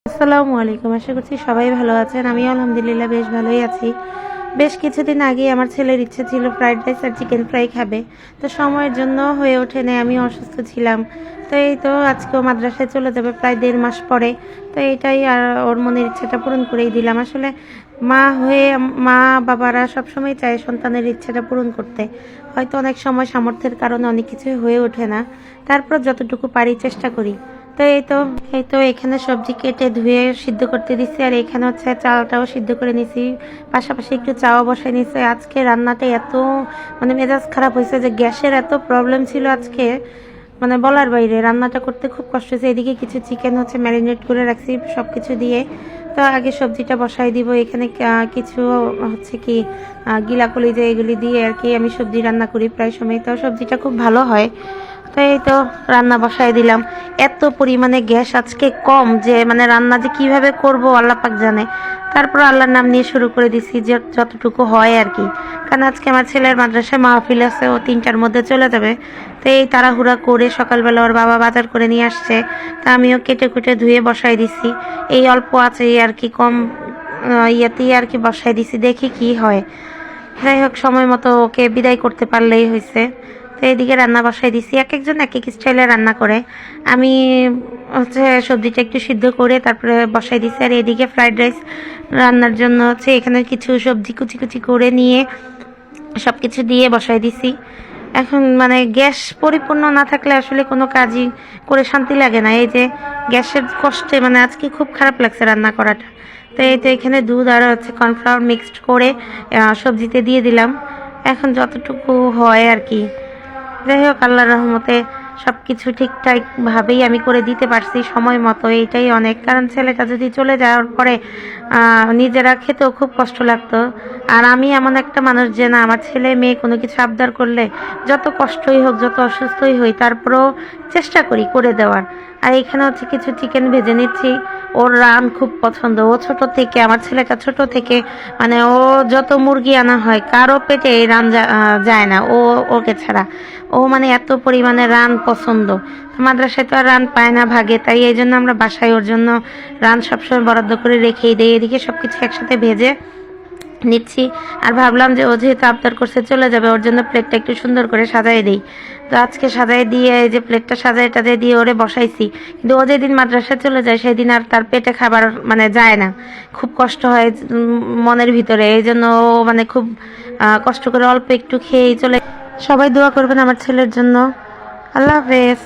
আসসালামু আলাইকুম। আশা করছি সবাই ভালো আছেন। আমি আলহামদুলিল্লাহ বেশ ভালোই আছি। বেশ কিছুদিন আগেই আমার ছেলের ইচ্ছে ছিল ফ্রাইড রাইস আর চিকেন ফ্রাই খাবে। তো সময়ের জন্য হয়ে ওঠে নাই, আমি অসুস্থ ছিলাম। তো এই তো আজকেও মাদ্রাসায় চলে যাবে প্রায় 1.5 মাস পরে। তো এটাই আর ওর মনের ইচ্ছাটা পূরণ করেই দিলাম। আসলে মা হয়ে মা বাবারা সবসময় চায় সন্তানের ইচ্ছাটা পূরণ করতে। হয়তো অনেক সময় সামর্থ্যের কারণে অনেক কিছুই হয়ে ওঠে না, তারপর যতটুকু পারি চেষ্টা করি। তো এই তো এখানে সবজি কেটে ধুয়ে সিদ্ধ করতে দিচ্ছি, আর এখানে হচ্ছে চালটাও সিদ্ধ করে নিছি, পাশাপাশি একটু চাও বসাই নিছি। আজকে রান্নাটা এত মেজাজ খারাপ হয়েছে যে গ্যাসের এত প্রবলেম ছিল আজকে, বলার বাইরে। রান্নাটা করতে খুব কষ্ট হয়েছে। এদিকে কিছু চিকেন হচ্ছে ম্যারিনেট করে রাখছি সব কিছু দিয়ে। তো আগে সবজিটা বসাই দিব। এখানে কিছু হচ্ছে কি গিলা কলিজা এগুলি দিয়ে আর কি আমি সবজি রান্না করি প্রায় সময়। তো সবজিটা খুব ভালো হয়। তো এই তো রান্না বসাই দিলাম। এত পরিমাণে গ্যাস আজকে কম যে রান্না যে কিভাবে করব আল্লাহ পাক জানে। তারপর আল্লাহর নাম নিয়ে শুরু করে দিছি যে যতটুকু হয় আর কি। কারণ আজকে আমার ছেলের মাদ্রাসায় মাহফিল আছে, ও 3টার মধ্যে চলে যাবে। তো এই তাড়াহুড়া করে সকালবেলা ওর বাবা বাজার করে নিয়ে আসছে। তা আমিও কেটে কুটে ধুয়ে বসাই দিছি। এই অল্প আছে আর কি, কম ইয়েতেই আর কি বসাই দিছি, দেখি কি হয়। যাই হোক, সময় মতো ওকে বিদায় করতে পারলেই হয়েছে। তো এদিকে রান্না বসাই দিছি। এক একজন এক এক স্টাইলে রান্না করে। আমি হচ্ছে সবজিটা একটু সিদ্ধ করে তারপরে বসাই দিছি। আর এদিকে ফ্রাইড রাইস রান্নার জন্য হচ্ছে এখানে কিছু সবজি কুচি কুচি করে নিয়ে সব কিছু দিয়ে বসাই দিছি। এখন গ্যাস পরিপূর্ণ না থাকলে আসলে কোনো কাজই করে শান্তি লাগে না। এই যে গ্যাসের কষ্টে আজকে খুব খারাপ লাগছে রান্না করাটা। তো এই তো এখানে দুধ আর হচ্ছে কর্নফ্লাওয়ার মিক্সড করে সবজিতে দিয়ে দিলাম। এখন যতটুকু হয় আর কি। যাই হোক, আল্লাহর রহমতে সব কিছু ঠিকঠাকভাবেই আমি করে দিতে পারছি সময় মতো, এইটাই অনেক। কারণ ছেলেটা যদি চলে যাওয়ার পরে নিজেরা খেতেও খুব কষ্ট লাগতো। আর আমি এমন একটা মানুষ যে না, আমার ছেলে মেয়ে কোনো কিছু আবদার করলে যত কষ্টই হোক, যত অসুস্থই হই, তারপরেও চেষ্টা করি করে দেওয়ার। আর এখানে হচ্ছে কিছু চিকেন ভেজে নিচ্ছি। ওর রান খুব পছন্দ। ও ছোট থেকে, আমার ছেলেটা ছোট থেকে ও যত মুরগি আনা হয় কারো পেটে এই রান যায় না ওকে ছাড়া। ও এত পরিমাণে রান পছন্দ। মাদ্রাসায় তো আর রান পায় না ভাগে, তাই এই জন্য আমরা বাসায় ওর জন্য রান সবসময় বরাদ্দ করে রেখেই দিই। এদিকে সবকিছু একসাথে ভেজে নিচ্ছি। আর ভাবলাম যে ও যেহেতু আবদার করছে চলে যাবে, ওর জন্য প্লেটটা একটু সুন্দর করে সাজাই দিই। তো আজকে সাজাই দিয়ে এই যে প্লেটটা সাজাই টাজাই দিয়ে ওরে বসাইছি। কিন্তু ও যেদিন মাদ্রাসায় চলে যায় সেদিন আর তার পেটে খাবার যায় না, খুব কষ্ট হয় মনের ভিতরে। এই জন্য ও খুব কষ্ট করে অল্প একটু খেয়েই চলে। সবাই দোয়া করবেন আমার ছেলের জন্য। আল্লাহ হাফেজ।